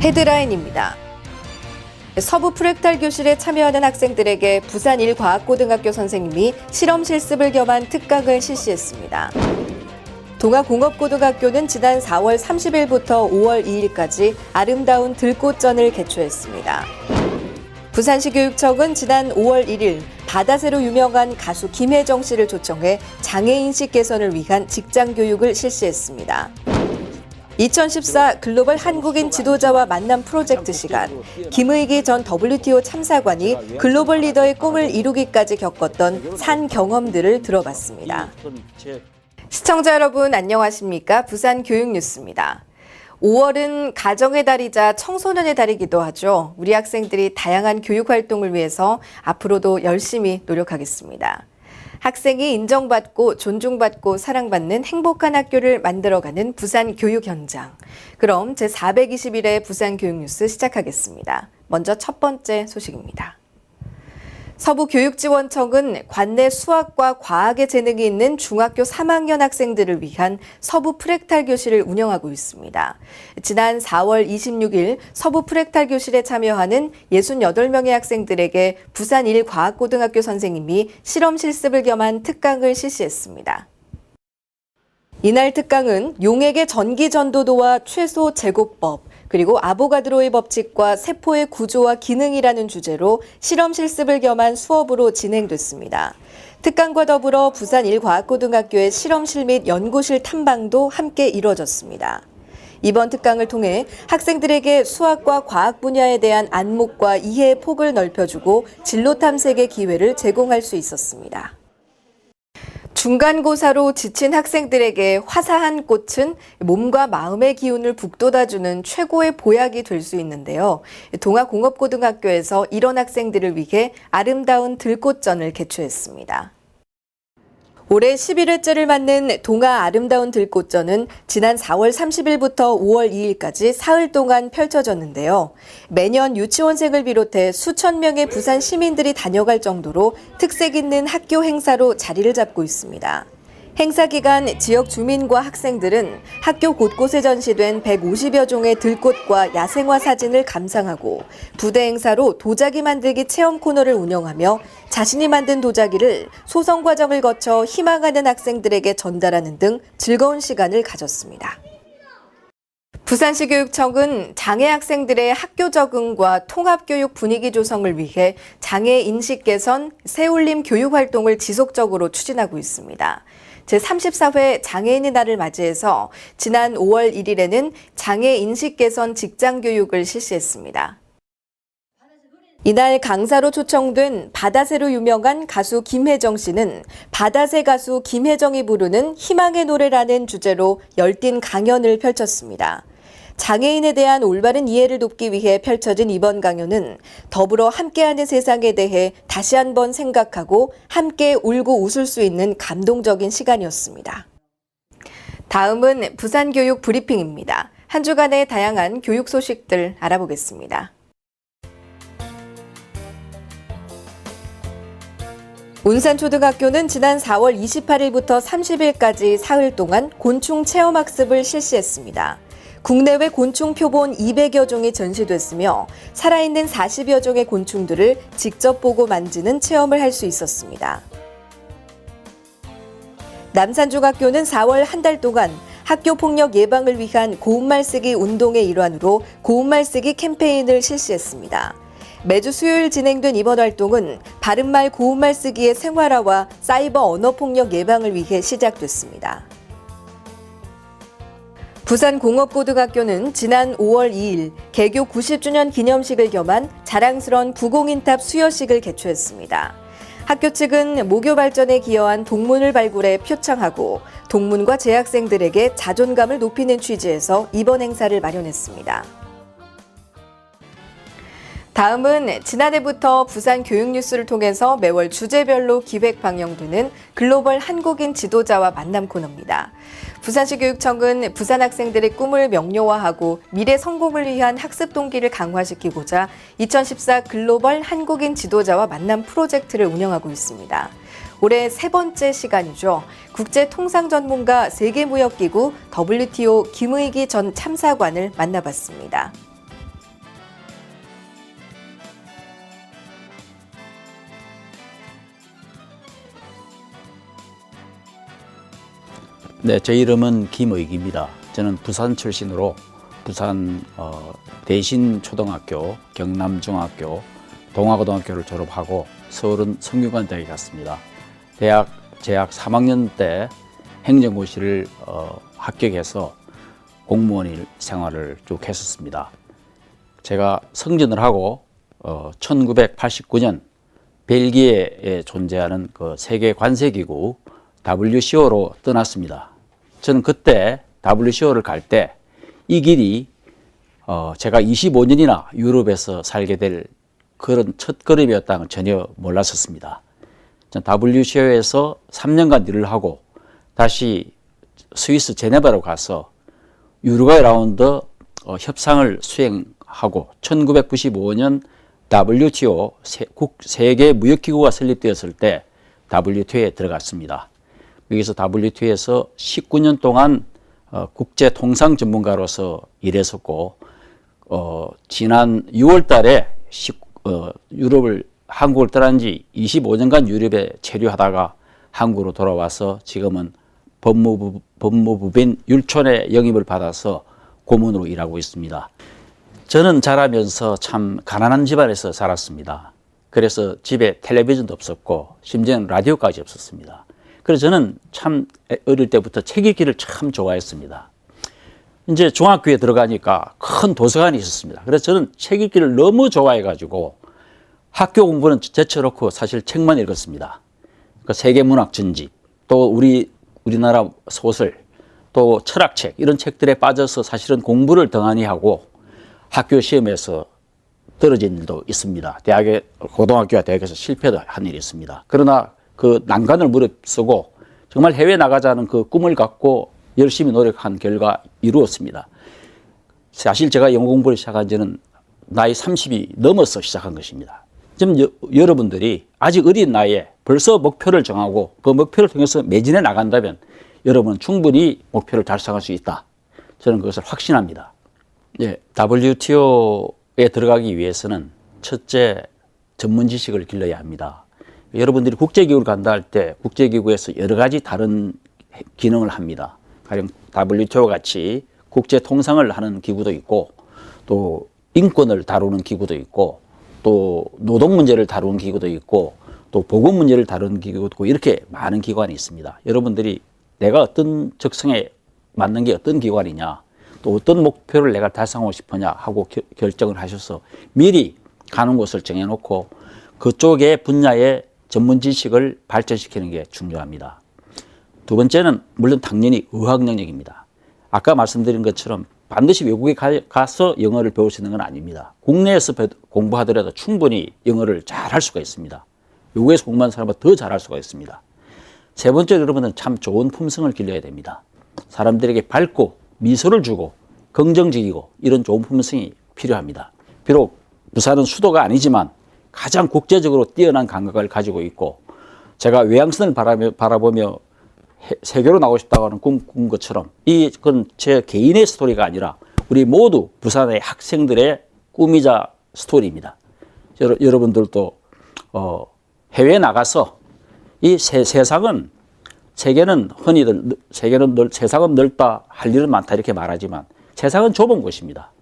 헤드라인입니다. 서부 프랙탈 교실에 참여하는 학생들에게 부산 1과학고등학교 선생님이 실험 실습을 겸한 특강을 실시했습니다. 동아공업고등학교는 지난 4월 30일부터 5월 2일까지 아름다운 들꽃전을 개최했습니다. 부산시 교육청은 지난 5월 1일 바다새로 유명한 가수 김혜정 씨를 초청해 장애인식 개선을 위한 직장 교육을 실시했습니다. 2014 글로벌 한국인 지도자와 만남 프로젝트 시간, 김의기 전 WTO 참사관이 글로벌 리더의 꿈을 이루기까지 겪었던 산 경험들을 들어봤습니다. 시청자 여러분 안녕하십니까? 부산 교육뉴스입니다. 5월은 가정의 달이자 청소년의 달이기도 하죠. 우리 학생들이 다양한 교육 활동을 위해서 앞으로도 열심히 노력하겠습니다. 학생이 인정받고 존중받고 사랑받는 행복한 학교를 만들어가는 부산 교육 현장. 그럼 제421회 부산 교육뉴스 시작하겠습니다. 먼저 첫 번째 소식입니다. 서부교육지원청은 관내 수학과 과학에 재능이 있는 중학교 3학년 학생들을 위한 서부 프랙탈 교실을 운영하고 있습니다. 지난 4월 26일 서부 프랙탈 교실에 참여하는 68명의 학생들에게 부산 1과학고등학교 선생님이 실험 실습을 겸한 특강을 실시했습니다. 이날 특강은 용액의 전기 전도도와 최소 제곱법, 그리고 아보가드로의 법칙과 세포의 구조와 기능이라는 주제로 실험 실습을 겸한 수업으로 진행됐습니다. 특강과 더불어 부산 1과학고등학교의 실험실 및 연구실 탐방도 함께 이뤄졌습니다. 이번 특강을 통해 학생들에게 수학과 과학 분야에 대한 안목과 이해의 폭을 넓혀주고 진로 탐색의 기회를 제공할 수 있었습니다. 중간고사로 지친 학생들에게 화사한 꽃은 몸과 마음의 기운을 북돋아주는 최고의 보약이 될 수 있는데요. 동아공업고등학교에서 이런 학생들을 위해 아름다운 들꽃전을 개최했습니다. 올해 11회째를 맞는 동아 아름다운 들꽃전은 지난 4월 30일부터 5월 2일까지 사흘 동안 펼쳐졌는데요. 매년 유치원생을 비롯해 수천 명의 부산 시민들이 다녀갈 정도로 특색 있는 학교 행사로 자리를 잡고 있습니다. 행사 기간 지역 주민과 학생들은 학교 곳곳에 전시된 150여 종의 들꽃과 야생화 사진을 감상하고 부대 행사로 도자기 만들기 체험 코너를 운영하며 자신이 만든 도자기를 소성 과정을 거쳐 희망하는 학생들에게 전달하는 등 즐거운 시간을 가졌습니다. 부산시 교육청은 장애 학생들의 학교 적응과 통합교육 분위기 조성을 위해 장애 인식 개선, 새울림 교육 활동을 지속적으로 추진하고 있습니다. 제34회 장애인의 날을 맞이해서 지난 5월 1일에는 장애 인식 개선 직장 교육을 실시했습니다. 이날 강사로 초청된 바다새로 유명한 가수 김혜정 씨는 바다새 가수 김혜정이 부르는 희망의 노래라는 주제로 열띤 강연을 펼쳤습니다. 장애인에 대한 올바른 이해를 돕기 위해 펼쳐진 이번 강연은 더불어 함께하는 세상에 대해 다시 한번 생각하고 함께 울고 웃을 수 있는 감동적인 시간이었습니다. 다음은 부산교육 브리핑입니다. 한 주간의 다양한 교육 소식들 알아보겠습니다. 운산초등학교는 지난 4월 28일부터 30일까지 사흘 동안 곤충 체험학습을 실시했습니다. 국내외 곤충 표본 200여 종이 전시됐으며 살아있는 40여 종의 곤충들을 직접 보고 만지는 체험을 할 수 있었습니다. 남산중학교는 4월 한 달 동안 학교 폭력 예방을 위한 고운말 쓰기 운동의 일환으로 고운말 쓰기 캠페인을 실시했습니다. 매주 수요일 진행된 이번 활동은 바른말 고운말 쓰기의 생활화와 사이버 언어폭력 예방을 위해 시작됐습니다. 부산공업고등학교는 지난 5월 2일 개교 90주년 기념식을 겸한 자랑스러운 부공인탑 수여식을 개최했습니다. 학교 측은 모교 발전에 기여한 동문을 발굴해 표창하고 동문과 재학생들에게 자존감을 높이는 취지에서 이번 행사를 마련했습니다. 다음은 지난해부터 부산 교육뉴스를 통해서 매월 주제별로 기획 방영되는 글로벌 한국인 지도자와 만남 코너입니다. 부산시 교육청은 부산 학생들의 꿈을 명료화하고 미래 성공을 위한 학습 동기를 강화시키고자 2014 글로벌 한국인 지도자와 만남 프로젝트를 운영하고 있습니다. 올해 세 번째 시간이죠. 국제통상전문가 세계무역기구 WTO 김의기 전 참사관을 만나봤습니다. 네, 제 이름은 김의기입니다. 저는 부산 출신으로 부산 대신초등학교, 경남중학교, 동아고등학교를 졸업하고 서울은 성균관대학에 갔습니다. 재학 3학년 때 행정고시를 합격해서 공무원 생활을 쭉 했었습니다. 제가 승진을 하고 1989년 벨기에에 존재하는 그 세계 관세기구 WCO로 떠났습니다. 저는 그때 WCO를 갈 때 이 길이 제가 25년이나 유럽에서 살게 될 그런 첫걸음이었다는 걸 전혀 몰랐었습니다. 전 WCO에서 3년간 일을 하고 다시 스위스 제네바로 가서 유루과이 라운드 협상을 수행하고 1995년 WTO 세계 무역기구가 설립되었을 때 WTO에 들어갔습니다. 여기서 WTO에서 19년 동안 국제 통상 전문가로서 일했었고 지난 6월 달에 한국을 떠난 지 25년간 유럽에 체류하다가 한국으로 돌아와서 지금은 법무부인 율촌에 영입을 받아서 고문으로 일하고 있습니다. 저는 자라면서 참 가난한 집안에서 자랐습니다. 그래서 집에 텔레비전도 없었고 심지어는 라디오까지 없었습니다. 그래서 저는 참 어릴 때부터 책 읽기를 참 좋아했습니다. 이제 중학교에 들어가니까 큰 도서관이 있었습니다. 그래서 저는 책 읽기를 너무 좋아해가지고 학교 공부는 제쳐놓고 사실 책만 읽었습니다. 그 세계문학 전집, 또 우리나라 소설, 또 철학책 이런 책들에 빠져서 사실은 공부를 덩하니 하고 학교 시험에서 떨어진 일도 있습니다. 고등학교와 대학에서 실패도 한 일이 있습니다. 그러나 그 난관을 무릅쓰고 정말 해외 나가자는 그 꿈을 갖고 열심히 노력한 결과 이루었습니다. 사실 제가 영어 공부를 시작한 지는 나이 30이 넘어서 시작한 것입니다. 지금 여러분들이 아직 어린 나이에 벌써 목표를 정하고 그 목표를 통해서 매진해 나간다면 여러분은 충분히 목표를 달성할 수 있다. 저는 그것을 확신합니다. 예, WTO에 들어가기 위해서는 첫째, 전문 지식을 길러야 합니다. 여러분들이 국제기구를 간다 할 때 국제기구에서 여러 가지 다른 기능을 합니다. 가령 WTO 같이 국제 통상을 하는 기구도 있고 또 인권을 다루는 기구도 있고 또 노동 문제를 다루는 기구도 있고 또 보건 문제를 다루는 기구도 있고 이렇게 많은 기관이 있습니다. 여러분들이 내가 어떤 적성에 맞는 게 어떤 기관이냐 또 어떤 목표를 내가 달성하고 싶으냐 하고 결정을 하셔서 미리 가는 곳을 정해놓고 그쪽의 분야의 전문 지식을 발전시키는 게 중요합니다. 두 번째는 물론 당연히 의학 영역입니다. 아까 말씀드린 것처럼 반드시 외국에 가서 영어를 배울 수 있는 건 아닙니다. 국내에서 공부하더라도 충분히 영어를 잘 할 수가 있습니다. 외국에서 공부하는 사람보다 더 잘할 수가 있습니다. 세 번째로 여러분은 참 좋은 품성을 길러야 됩니다. 사람들에게 밝고 미소를 주고 긍정적이고 이런 좋은 품성이 필요합니다. 비록 부산은 수도가 아니지만 가장 국제적으로 뛰어난 감각을 가지고 있고 제가 외양선을 바라보며 세계로 나오고 싶다고 하는 꿈 것처럼 이건 제 개인의 스토리가 아니라 우리 모두 부산의 학생들의 꿈이자 스토리입니다. 여러분들도 해외에 나가서 이 세상은 세계는 세상은 넓다 할 일은 많다 이렇게 말하지만 세상은 좁은 곳입니다.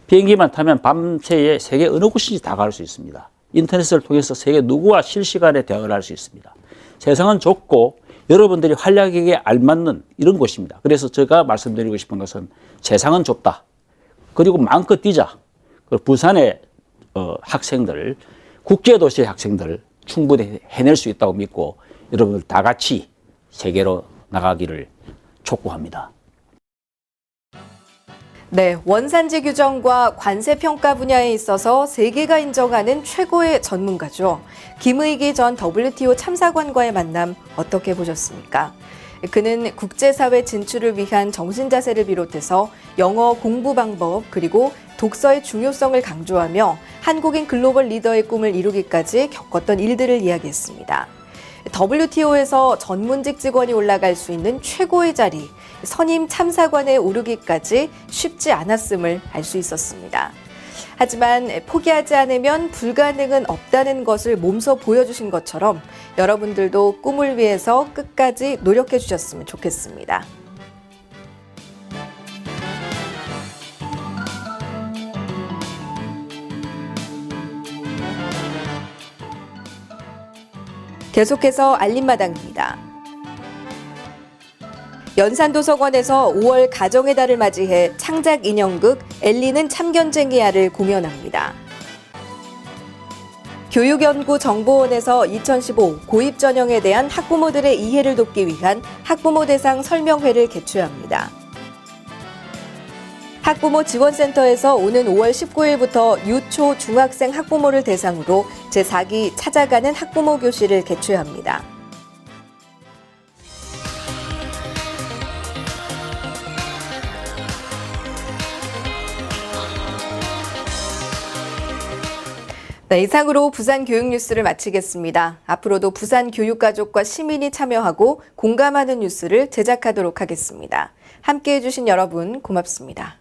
비행기만 타면 밤새에 세계 어느 곳인지 다 갈 수 있습니다. 인터넷을 통해서 세계 누구와 실시간에 대화를 할 수 있습니다. 세상은 좁고 여러분들이 활약에게 알맞는 이런 곳입니다. 그래서 제가 말씀드리고 싶은 것은 세상은 좁다. 그리고 마음껏 뛰자. 부산의 학생들, 국제도시의 학생들 충분히 해낼 수 있다고 믿고 여러분들 다 같이 세계로 나가기를 촉구합니다. 네, 원산지 규정과 관세 평가 분야에 있어서 세계가 인정하는 최고의 전문가죠. 김의기 전 WTO 참사관과의 만남 어떻게 보셨습니까? 그는 국제사회 진출을 위한 정신자세를 비롯해서 영어 공부 방법 그리고 독서의 중요성을 강조하며 한국인 글로벌 리더의 꿈을 이루기까지 겪었던 일들을 이야기했습니다. WTO에서 전문직 직원이 올라갈 수 있는 최고의 자리, 선임 참사관에 오르기까지 쉽지 않았음을 알 수 있었습니다. 하지만 포기하지 않으면 불가능은 없다는 것을 몸소 보여주신 것처럼 여러분들도 꿈을 위해서 끝까지 노력해 주셨으면 좋겠습니다. 계속해서 알림마당입니다. 연산도서관에서 5월 가정의 달을 맞이해 창작 인형극 엘리는 참견쟁이야를 공연합니다. 교육연구정보원에서 2015 고입전형에 대한 학부모들의 이해를 돕기 위한 학부모 대상 설명회를 개최합니다. 학부모 지원센터에서 오는 5월 19일부터 유초 중학생 학부모를 대상으로 제4기 찾아가는 학부모 교실을 개최합니다. 네, 이상으로 부산 교육 뉴스를 마치겠습니다. 앞으로도 부산 교육가족과 시민이 참여하고 공감하는 뉴스를 제작하도록 하겠습니다. 함께해 주신 여러분 고맙습니다.